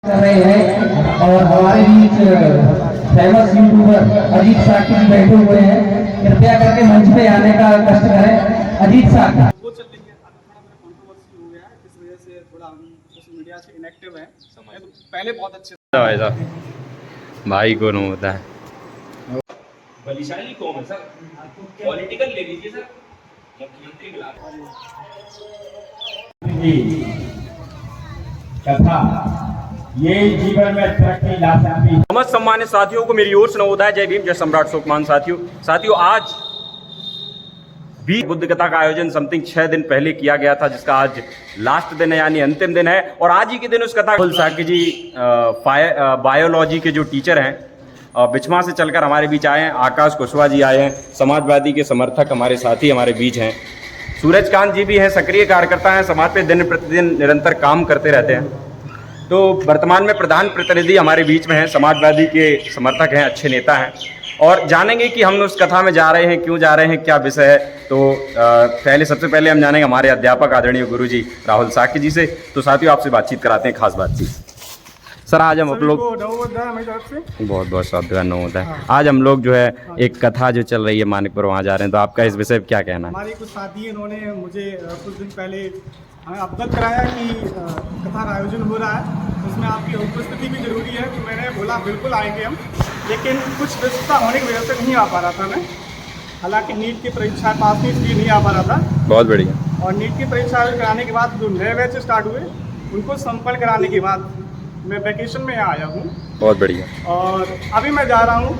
कर रहे हैं और हमारे बीच फेमस यूट्यूबर अजीत साकी जी बैठे हुए हैं। कृपया करके मंच पे आने का कष्ट करें। अजीत साकी वो चल रही है, थोड़ा कंट्रोवर्सी हो गया है, इस वजह से थोड़ा हम सोशल मीडिया से इनएक्टिव हैं। तो पहले बहुत अच्छे भाई साहब भाई कौन होता है बलिशाली कौन है सर? पॉलिटिकल ले लीजिए सर, मुख्यमंत्री बुला कथा ये जीवन में तरक्की ला सकती है। समस्त सम्मानित साथियों को मेरी ओर से नवोदय जय भीम जय सम्राट शोकमान। साथियों आज भी बुद्ध कथा का आयोजन समथिंग 6 दिन पहले किया गया था, जिसका आज लास्ट दिन है यानी अंतिम दिन है। और आज ही के दिन उस कथा राहुल साकी जी बायोलॉजी के जो टीचर हैं बिचमा से चलकर हमारे बीच आए हैं। आकाश कुशवाहा जी आए हैं, समाजवादी के समर्थक हमारे साथी हमारे बीच हैं। सूरजकांत जी भी हैं, सक्रिय कार्यकर्ता हैं, समाज पे दिन प्रतिदिन निरंतर काम करते रहते हैं। तो वर्तमान में प्रधान प्रतिनिधि हमारे बीच में हैं, समाजवादी के समर्थक हैं, अच्छे नेता हैं। और जानेंगे कि हम उस कथा में जा रहे हैं, क्यों जा रहे हैं, क्या विषय है। तो सबसे पहले हम जानेंगे हमारे अध्यापक आदरणीय गुरु जी राहुल साकी जी से। तो साथियों आपसे बातचीत कराते हैं, खास बातचीत। सर आज हम लोग बहुत बहुत सावधान होता है। आज हम लोग जो है एक कथा जो चल रही है मानिकपुर, वहाँ जा रहे हैं। तो आपका इस विषय क्या कहना है? हमारे कुछ साथी इन्होंने मुझे कुछ दिन पहले हमें अवगत कराया कि कथा का आयोजन हो रहा है, उसमें आपकी उपस्थिति भी जरूरी है। तो मैंने बोला बिल्कुल आएंगे हम, लेकिन कुछ व्यस्तता होने की वजह से नहीं आ पा रहा था मैं। हालांकि नीट की परीक्षा पास नहीं, इसलिए नहीं आ पा रहा था। बहुत बढ़िया। और नीट की परीक्षा कराने के बाद जो नए बैच स्टार्ट हुए उनको संपन्न कराने के बाद मैं वैकेशन में आया हूँ। बहुत बढ़िया। और अभी मैं जा रहा हूँ,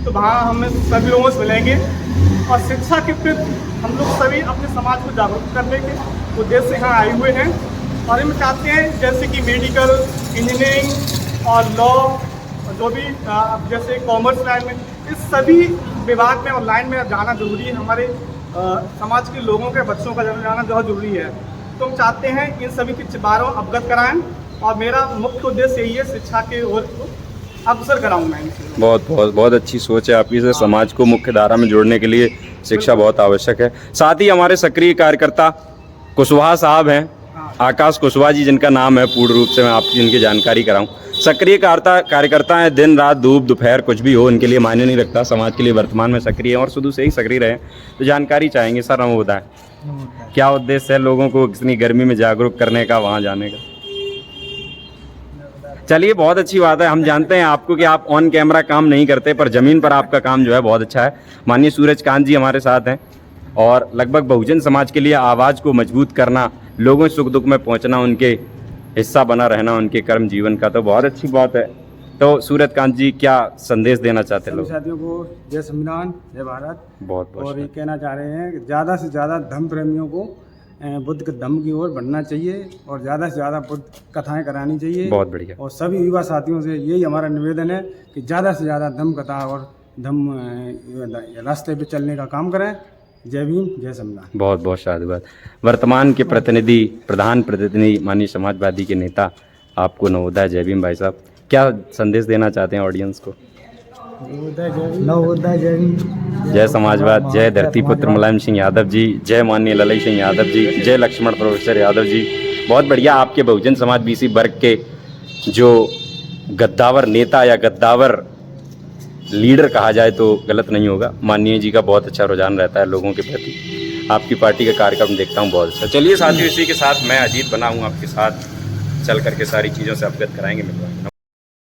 तो वहाँ हम सभी लोगों से मिलेंगे और शिक्षा के प्रति हम लोग सभी अपने समाज को जागरूक करने के उद्देश्य से यहाँ आए हुए हैं। और हम चाहते हैं जैसे कि मेडिकल, इंजीनियरिंग और लॉ, जो भी जैसे कॉमर्स लाइन में, इस सभी विभाग में और लाइन में जाना जरूरी है। हमारे समाज के लोगों के बच्चों का जाना बहुत जरूरी है। तो हम चाहते हैं इन सभी के बारे में अवगत कराएं और मेरा मुख्य उद्देश्य यही है, शिक्षा के ओर अग्रसर कराऊँ मैं इनसे। बहुत अच्छी सोच है आपकी। से समाज को मुख्य धारा में जोड़ने के लिए शिक्षा बहुत आवश्यक है। साथ ही हमारे सक्रिय कार्यकर्ता कुशवाहा साहब हैं, आकाश कुशवाहा जी जिनका नाम है पूर्ण रूप से, मैं आपकी इनकी जानकारी कराऊं। सक्रिय कार्यकर्ता हैं, दिन रात धूप दोपहर कुछ भी हो इनके लिए मायने नहीं रखता, समाज के लिए वर्तमान में सक्रिय हैं और शुरू से ही सक्रिय रहे। तो जानकारी चाहेंगे सर, हम बताएं क्या उद्देश्य है लोगों को इतनी गर्मी में जागरूक करने का, वहाँ जाने का? चलिए बहुत अच्छी बात है। हम जानते हैं आपको कि आप ऑन कैमरा काम नहीं करते, पर जमीन पर आपका काम जो है बहुत अच्छा है। माननीय सूरजकांत जी हमारे साथ हैं और लगभग बहुजन समाज के लिए आवाज़ को मजबूत करना, लोगों सुख दुख में पहुंचना, उनके हिस्सा बना रहना उनके कर्म जीवन का, तो बहुत अच्छी बात है। तो सूरजकांत जी क्या संदेश देना चाहते हैं लोग? साथियों को जय संविधान, जय भारत। बहुत और ये कहना चाह रहे हैं ज़्यादा से ज़्यादा धर्म प्रेमियों को बुद्ध के धम्म की ओर बढ़ना चाहिए और ज़्यादा से ज़्यादा बुद्ध कथाएं करानी चाहिए। बहुत बढ़िया। और सभी युवा साथियों से यही हमारा निवेदन है कि ज़्यादा से ज़्यादा धम्म कथा और धम्म रास्ते पे चलने का काम करें। जय भीम, जय संविधान। बहुत बहुत साधुवाद। वर्तमान के प्रतिनिधि, प्रधान प्रतिनिधि, माननीय समाजवादी के नेता, आपको नवोदय जय भीम। भाई साहब क्या संदेश देना चाहते हैं ऑडियंस को? नवोदय जय भीम, जय समाजवाद, जय धरतीपुत्र मुलायम सिंह यादव जी, जय माननीय ललई सिंह यादव जी, जय लक्ष्मण प्रोफेसर यादव जी। बहुत बढ़िया। आपके बहुजन समाज बीसी वर्ग के जो गद्दावर नेता या गद्दावर लीडर कहा जाए तो गलत नहीं होगा, माननीय जी का बहुत अच्छा रुझान रहता है लोगों के प्रति। आपकी पार्टी का कार्यक्रम देखता हूँ बहुत अच्छा। चलिए साथियों, इसी के साथ मैं अजीत बना हूँ, आपके साथ चल करके सारी चीज़ों से अवगत कराएंगे।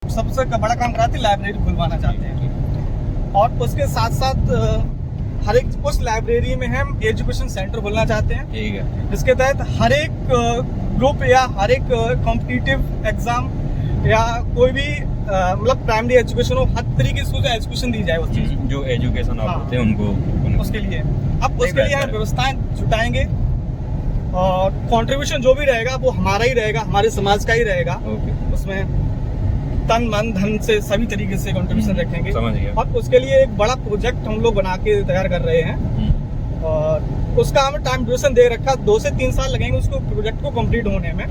सबसे बड़ा काम कराते लाइब्रेरी खुलवाना चाहते हैं और उसके साथ साथ हर एक उस लाइब्रेरी में हम एजुकेशन सेंटर खोलना चाहते हैं। ठीक है। जिसके तहत हर एक ग्रुप या हर एक कॉम्पिटिटिव एग्जाम या कोई भी मतलब प्राइमरी एजुकेशन हो, हर तरीके से एजुकेशन दी जाए उस चीज़ जो एजुकेशन होते हैं उनको, उसके लिए अब उसके लिए हम व्यवस्थाएं जुटाएंगे और कंट्रीब्यूशन जो भी रहेगा वो हमारा ही रहेगा, हमारे समाज का ही रहेगा। उसमें तन मन धन से सभी तरीके से कंट्रीब्यूशन रखेंगे। और उसके लिए एक बड़ा प्रोजेक्ट हम लोग बना के तैयार कर रहे हैं और उसका हमें टाइम ड्यूरेशन दे रखा, 2 से 3 साल लगेंगे उसको प्रोजेक्ट को कंप्लीट होने में,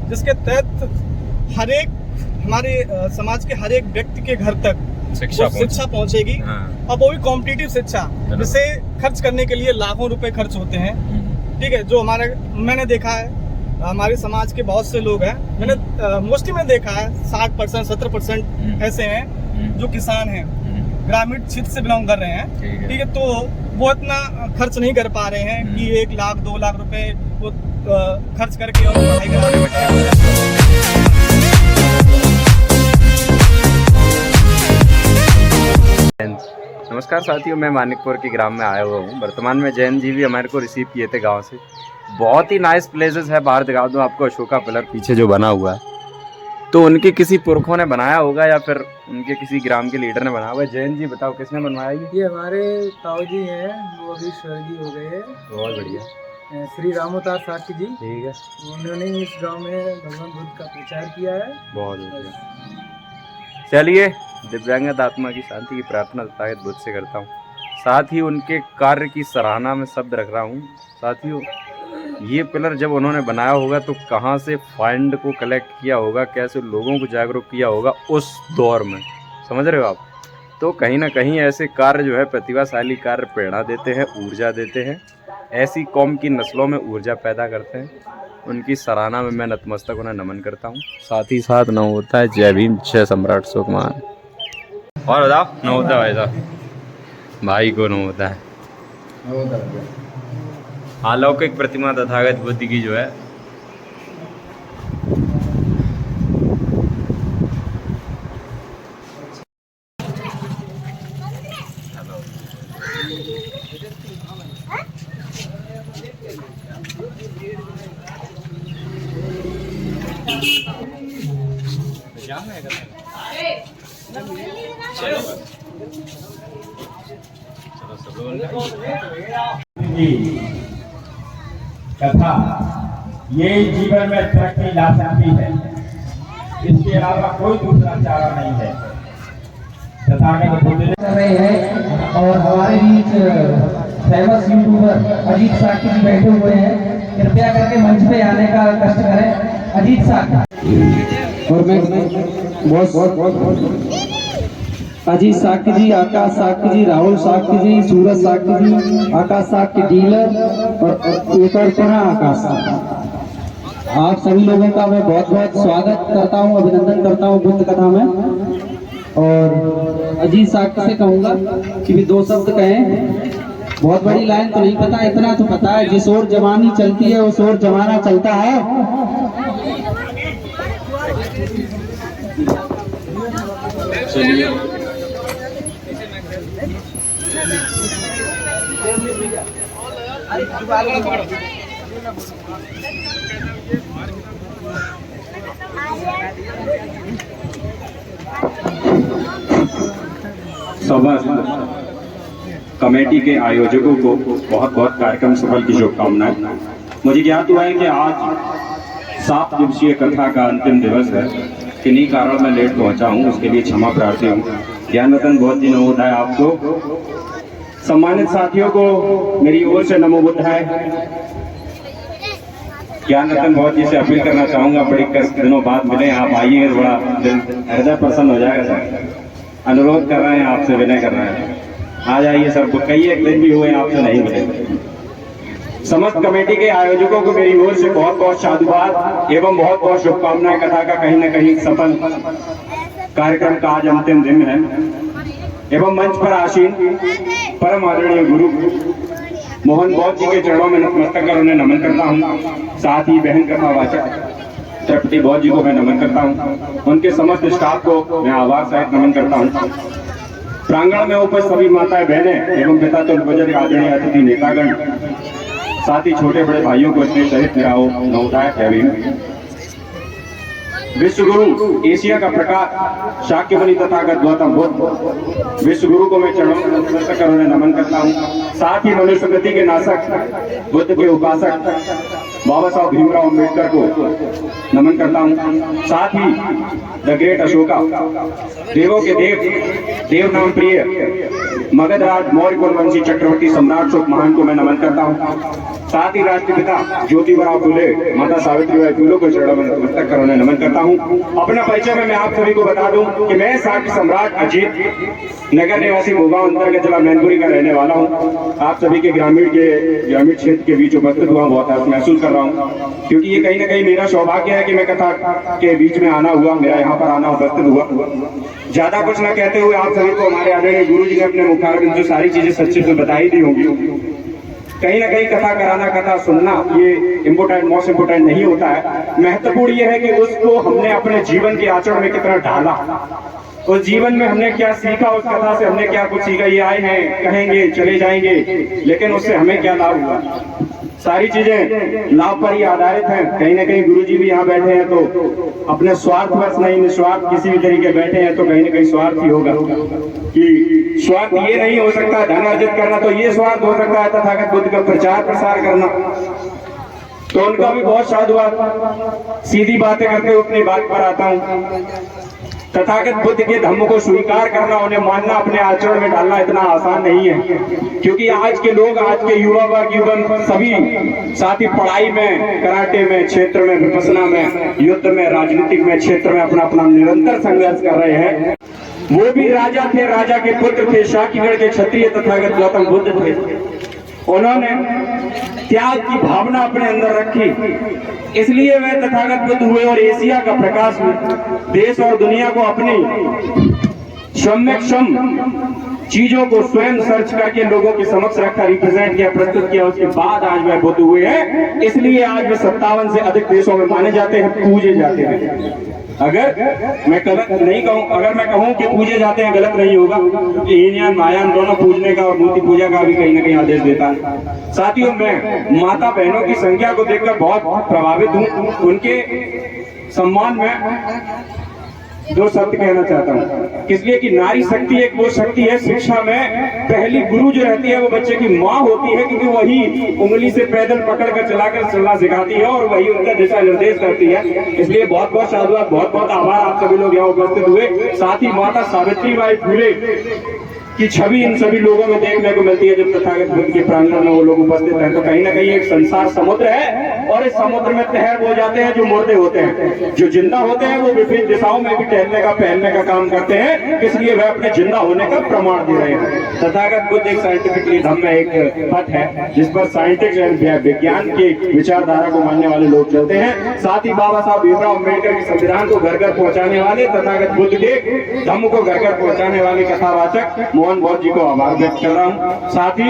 जिसके तहत हर एक हमारे समाज के हर एक व्यक्ति के घर तक शिक्षा पहुंचेगी। और वो भी कॉम्पिटिटिव शिक्षा, जिसे खर्च करने के लिए लाखों रुपए खर्च होते हैं। ठीक है, जो हमारे मैंने देखा है हमारे समाज के बहुत से लोग हैं, मैंने मोस्टली में देखा है 60% 70% ऐसे हैं जो किसान हैं, ग्रामीण क्षेत्र से बिलोंग कर रहे हैं। ठीक है, तो वो इतना खर्च नहीं कर पा रहे हैं कि 1 लाख 2 लाख रुपए वो खर्च करके और पढ़ाई करा रहे हैं। नमस्कार साथियों, मैं मानिकपुर के ग्राम में आया हुआ हूँ। वर्तमान में जैन जी भी हमारे को रिसीव किए थे गांव से। बहुत ही नाइस प्लेसेस है, बाहर दिखा दूँ आपको। अशोका पिलर पीछे जो बना हुआ है, तो उनके किसी पुरखों ने बनाया होगा या फिर उनके किसी ग्राम के लीडर ने बनाया हुआ है। जैन जी बताओ किसने बनवाया ये हमारे ताऊ जी हैं, वो अभी स्वर्गीय हो गए हैं। बहुत बढ़िया। श्री रामोतार शास्त्री जी, ठीक है, उन्होंने इस गांव में भगवान बुद्ध का प्रचार किया है। बहुत बढ़िया। चलिए, दिव्यांगत आत्मा की शांति की प्रार्थना ताकत बुद्ध से करता हूँ। साथ ही उनके कार्य की सराहना में शब्द रख रहा हूँ। साथियों, ये पिलर जब उन्होंने बनाया होगा तो कहाँ से फंड को कलेक्ट किया होगा, कैसे लोगों को जागरूक किया होगा उस दौर में, समझ रहे हो आप। तो कहीं ना कहीं ऐसे कार्य जो है, प्रतिभाशाली कार्य प्रेरणा देते हैं, ऊर्जा देते हैं, ऐसी कौम की नस्लों में ऊर्जा पैदा करते हैं। उनकी सराहना में मैं नतमस्तक उन्हें नमन करता हूँ। साथ ही साथ न होता है जय भीम जय सम्राट अशोक महान। और बताओ, न होता है भाई साहब, भाई को न होता है। अलौकिक प्रतिमा तथागत बुद्ध की जो है कथा ये जीवन में तरक्की ला सकती है, इसके अलावा कोई दूसरा चारा नहीं है। तथागत बुद्ध कर रहे हैं और हमारे बीच फेमस यूट्यूबर अजीत साकी जी बैठे हुए हैं। कृपया करके मंच पे आने का कष्ट करें। अजीत साकी और मैं बहुत अजीत साकी जी, आकाश साकी जी, राहुल साकी जी, सूरज साकी जी, आकाश साकी डीलर और एक और पुनः आकाश। आप सभी लोगों का मैं बहुत बहुत स्वागत करता हूं, अभिनंदन करता हूं बुद्ध कथा में। और अजीत साकी से कहूंगा कि भी 2 शब्द कहें। बहुत बड़ी लाइन तो नहीं पता, इतना तो पता है, जिस ओर जवानी चलती है उस ओर जमाना चलता है। समस्त कमेटी के आयोजकों को बहुत बहुत कार्यक्रम सफल की शुभकामनाएं। मुझे ज्ञात हुआ है कि आज 7 दिवसीय कथा का अंतिम दिवस है। किन्हीं कारण मैं लेट पहुंचा हूं, उसके लिए क्षमा प्रार्थी हूं। ज्ञान रतन बहुत दिन होता है आपको। सम्मानित साथियों को मेरी ओर से नमो बुद्धाय। ज्ञान रतन बहुत जी से अपील करना चाहूंगा, बड़ी दिनों बाद मिले, आप आइए, थोड़ा दिल हृदय प्रसन्न हो जाएगा सर। अनुरोध कर रहे हैं आपसे, विनय कर रहे हैं, आ जाइए सर। कई एक दिन भी हुए आपसे नहीं मिले। समस्त कमेटी के आयोजकों को मेरी ओर से बहुत बहुत साधुवाद एवं बहुत बहुत शुभकामनाएं। कथा का कहीं न कहीं सफल कार्यक्रम का आज अंतिम दिन है एवं मंच पर आसीन परम आदरणीय गुरु मोहन बौद्ध जी के चरणों में नतमस्तक कर उन्हें नमन करता हूँ। साथ ही बहन कथावाचक त्रिपति बौद्ध जी को मैं नमन करता हूँ। उनके समस्त स्टाफ को मैं आभार सहित नमन करता हूँ। प्रांगण में उपस्थित सभी माताएं बहनें एवं पिता तो बजट आदरणीय अतिथि नेतागण, साथ ही छोटे बड़े भाइयों को स्नेह सहित मेरा नमोदाय जय भीम। विश्व गुरु एशिया का प्रकाश शाक्य मुनि तथागत गौतम बुद्ध विश्व गुरु को मैं चरणों में नतमस्तक कर उन्हें नमन करता हूँ। साथ ही मनुस्मृति के नासक बुद्ध के उपासक बाबा साहब भीमराव अम्बेडकर को नमन करता हूँ। साथ ही द ग्रेट अशोका, देवों के देव, देव नाम प्रिय मगधराज मौर्य कुलवंशी चक्रवर्ती सम्राट अशोक महान को मैं नमन करता हूँ। साथ ही राष्ट्रपिता ज्योतिबा फुले, माता सावित्रीबाई फुले को चरणों में नतमस्तक कर उन्हें नमन करता हूँ। अपना परिचय में मैं आप सभी को बता दूं कि मैं साक्य सम्राट अजीत नगर निवासी भोगांव अंतर्गत जिला मैनपुरी का रहने वाला हूँ। आप सभी के ग्रामीण क्षेत्र के बीच उपस्थित हुआ बहुत हर्ष महसूस कर रहा हूँ, क्योंकि ये कहीं ना कहीं मेरा सौभाग्य है कि मैं कथा के बीच में आना हुआ, मेरा यहाँ पर आना उपस्थित हुआ। ज्यादा कुछ न कहते हुए आप सभी को हमारे आदरणीय गुरु जी ने अपने मुखारबिंद जो सारी चीजें सच्चे से बताई दी होंगी। कहीं ना कहीं कथा कराना, कथा सुनना ये इम्पोर्टेंट, मोस्ट इम्पोर्टेंट नहीं होता है। महत्वपूर्ण ये है कि उसको हमने अपने जीवन के आचरण में कितना डाला, उस जीवन में हमने क्या सीखा, उस कथा से हमने क्या कुछ सीखा। ये आए हैं, कहेंगे, चले जाएंगे, लेकिन उससे हमें क्या लाभ हुआ। सारी चीजें लाभ पर ही आधारित हैं। कहीं ना कहीं गुरुजी भी यहाँ बैठे हैं तो अपने स्वार्थवश नहीं, निस्वार्थ किसी भी तरीके बैठे हैं तो कहीं ना कहीं स्वार्थ ही होगा। कि स्वार्थ ये नहीं हो सकता धन अर्जित करना, तो ये स्वार्थ हो सकता है तथागत बुद्ध का प्रचार प्रसार करना। तो उनका भी बहुत साधुवाद। सीधी बातें करके अपनी बात पर आता हूँ। तथागत बुद्ध के धम्म को स्वीकार करना, उन्हें मानना, अपने आचरण में डालना इतना आसान नहीं है, क्योंकि आज के लोग, आज के युवा वर्ग, युवक सभी साथ ही पढ़ाई में, कराटे में, क्षेत्र में, विपसना में, युद्ध में, राजनीतिक में, क्षेत्र में अपना अपना निरंतर संघर्ष कर रहे हैं। वो भी राजा थे, राजा के पुत्र थे, शाकीगढ़ के क्षत्रिय तथागत गौतम बुद्ध थे। उन्होंने त्याग की भावना अपने अंदर रखी, इसलिए वे तथागत बुद्ध हुए और एशिया का प्रकाश हुए। देश और दुनिया को अपनी क्षम चीजों को स्वयं सर्च करके लोगों के समक्ष रखा, रिप्रेजेंट किया, प्रस्तुत किया। उसके बाद आज वे बुद्ध हुए हैं। इसलिए आज वे 57 से अधिक देशों में माने जाते हैं, पूजे जाते हैं। अगर मैं गलत नहीं कहूँ, अगर मैं कहूँ कि पूजे जाते हैं, गलत नहीं होगा, क्योंकि हीनयान महायान दोनों पूजने का और मूर्ति पूजा का भी कहीं ना कहीं आदेश देता है। साथियों, मैं माता बहनों की संख्या को देखकर बहुत प्रभावित हूँ। उनके सम्मान में दो शब्द कहना चाहता हूँ, इसलिए कि नारी शक्ति एक वो शक्ति है, शिक्षा में पहली गुरु जो रहती है वो बच्चे की माँ होती है, क्योंकि वही उंगली से पैदल पकड़कर चलाकर चलना सिखाती है और वही उनका दिशा निर्देश करती है। इसलिए बहुत बहुत साधुवाद, बहुत बहुत आभार आप सभी लोग यहाँ उपस्थित हुए। साथ ही माता सावित्रीबाई फुले की छवि इन सभी लोगों में देखने को मिलती है। जब तथागत बुद्ध के प्रांगण में वो लोग उपस्थित हैं तो कहीं ना कहीं एक संसार समुद्र है, और इस समुद्र में तैर हो जाते हैं जो मुर्दे होते हैं। जो जिंदा होते हैं वो विभिन्न दिशाओं में भी टहलने का, पहनने का काम करते हैं, इसलिए वह अपने जिंदा होने का प्रमाण दे रहे हैं। तथागत बुद्ध एक साइंटिफिकली धम्म में एक पथ है जिस पर साइंटिस्ट एंड विज्ञान के विचारधारा को मानने वाले लोग चलते हैं। साथ ही बाबा साहब भीमराव अम्बेडकर के संविधान को घर घर पहुंचाने वाले, तथागत बुद्ध के धम्म को घर घर पहुंचाने वाले कथावाचक मोहन बौद्ध जी को आभार व्यक्त कर रहा हूँ। साथ ही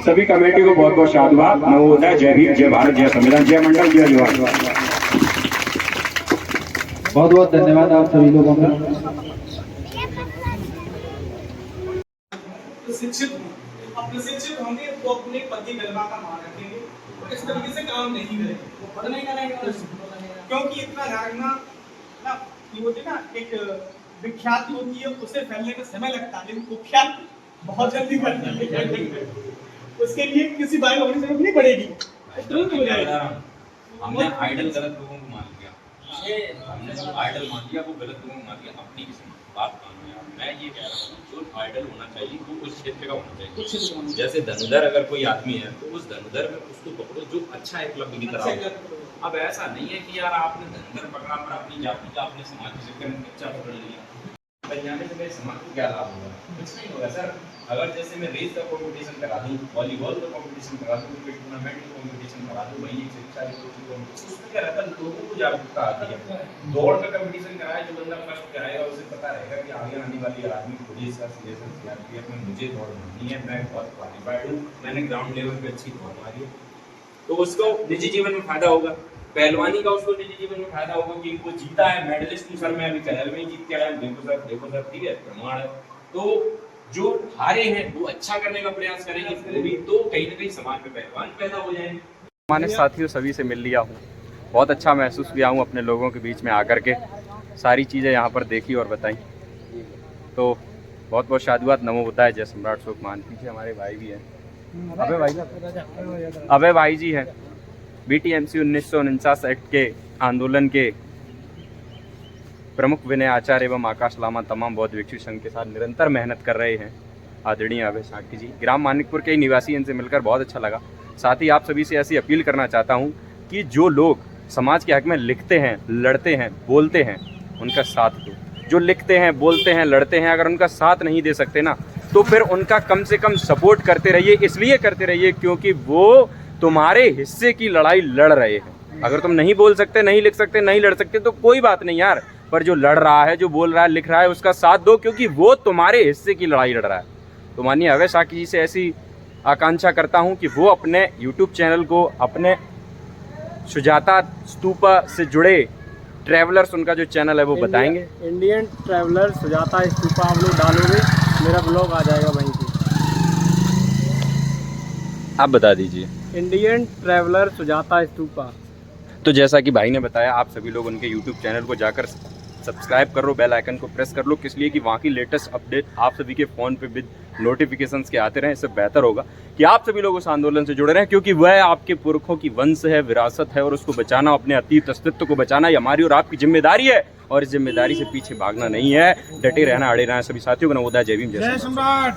सभी कमेटी को बहुत बहुत साधुवाद। नवोदय, जय भीम, जय भारत, जय संविधान, जय मंडल, जय जवाहर। बहुत बहुत धन्यवाद आप सभी लोगों का। शिक्षित अपने शिक्षित होंगे तो अपने पति गलबा का मान रखेंगे, तो इस तरीके से काम नहीं करेंगे, वो नहीं करेंगे, क्योंकि इतना जानना ना ये होती ना, एक विख्याति होती है, उसे फैलने में समय लगता है, लेकिन कुख्यात बहुत जल्दी करता है। उसके लिए किसी बारे में होने जरूरत नहीं पड़ेगी, तुरंत हो जाएगा। हमने आइडल गलत लोगों को मान लिया, हमने जो आइडल मान लिया वो गलत लोगों को मान लिया। अपनी किस्मत बात कानून, मैं ये कह रहा हूँ जो आइडल होना चाहिए वो उस क्षेत्र का होना चाहिए। जैसे धनुधर अगर कोई आदमी है तो उस धनुधर में उसको पकड़ो जो अच्छा एकलव्य की तरह हो। अब ऐसा नहीं है कि यार आपने धनुधर पकड़ा पर अपनी जाति का, अपने समाज के चक्कर में बच्चा पकड़ लिया, जाने से मेरे समाज को क्या लाभ होगा? कुछ नहीं होगा सर। अगर जैसे मैं रेस का कंपटीशन करा दूँ, वॉलीबॉल का कंपटीशन करा दूँ, क्रिकेट टूर्नामेंट का कंपटीशन करा दूँ, वही शिक्षा उसमें क्या रहता है, लोगों को जागरूकता आती है। दौड़ का कंपटीशन कराए, जो बंदा फर्स्ट कराएगा उसे पता रहेगा कि आगे आने वाली आदमी पुलिस का सीआरपीएफ में मुझे दौड़ मारनी है, मैं बहुत क्वालिफाइड हूँ, मैंने ग्राउंड लेवल पे अच्छी दौड़ मारी है, तो उसको निजी जीवन में फायदा होगा। पहलवानी का उसको निजी जीवन में फायदा होगा कि वो जीता है, मेडलिस्ट सर मैं अभी चैनल में जीत के आया, देखो सर ठीक है, प्रमाण है। तो जो हारे हैं वो अच्छा करने का प्रयास करेंगे, तो कहीं ना कहीं समाज में पहलवान पैदा हो जाएंगे। मैंने साथियों सभी से मिल लिया हूँ, बहुत अच्छा महसूस किया हूँ अपने लोगों के बीच में आकर के, सारी चीज़ें यहाँ पर देखी और बताई। तो बहुत बहुत साधुवाद। नमो बुद्धाय, जय सम्राट अशोक महान। पीछे हमारे भाई भी हैं, अबे भाई जी हैं, BTMC 1949 एक्ट के आंदोलन के प्रमुख विनय आचार्य एवं आकाश लामा तमाम बौद्ध भिक्षु संघ के साथ निरंतर मेहनत कर रहे हैं। आदरणीय अभय साक्य जी, ग्राम मानिकपुर के ही निवासी, इनसे मिलकर बहुत अच्छा लगा। साथ ही आप सभी से ऐसी अपील करना चाहता हूँ कि जो लोग समाज के हक में लिखते हैं, लड़ते हैं, बोलते हैं, उनका साथ दो। जो लिखते हैं, बोलते हैं, लड़ते हैं, अगर उनका साथ नहीं दे सकते ना, तो फिर उनका कम से कम सपोर्ट करते रहिए। इसलिए करते रहिए क्योंकि वो तुम्हारे हिस्से की लड़ाई लड़ रहे हैं। अगर तुम नहीं बोल सकते, नहीं लिख सकते, नहीं लड़ सकते तो कोई बात नहीं यार, पर जो लड़ रहा है, जो बोल रहा है, लिख रहा है, उसका साथ दो, क्योंकि वो तुम्हारे हिस्से की लड़ाई लड़ रहा है। तो माननीय अभय साक्य जी से ऐसी आकांक्षा करता हूँ कि वो अपने YouTube चैनल को, अपने सुजाता स्तूपा से जुड़े ट्रैवलर्स, उनका जो चैनल है वो बताएंगे। इंडियन ट्रैवलर सुजाता स्तूपा आप लोग डालोगे, मेरा ब्लॉग आ जाएगा वहीं पे। आप बता दीजिए। Indian traveller Sujata stupa. तो जैसा कि भाई ने बताया, आप सभी लोग उनके YouTube चैनल को जाकर सब्सक्राइब कर लो, बेल आइकन को प्रेस कर लो। किस लिए कि वहाँ की लेटेस्ट अपडेट आप सभी के फ़ोन पे विद नोटिफिकेशंस के आते रहें। इससे बेहतर होगा कि आप सभी लोग उस आंदोलन से जुड़े रहें, क्योंकि वह आपके पुरखों की वंश है, विरासत है, और उसको बचाना, अपने अतीत अस्तित्व को बचाना, ये हमारी और आपकी जिम्मेदारी है। और इस जिम्मेदारी से पीछे भागना नहीं है, डटे रहना, अड़े रहना। सभी साथियों को नवोदय, जय भीम, जय सम्राट।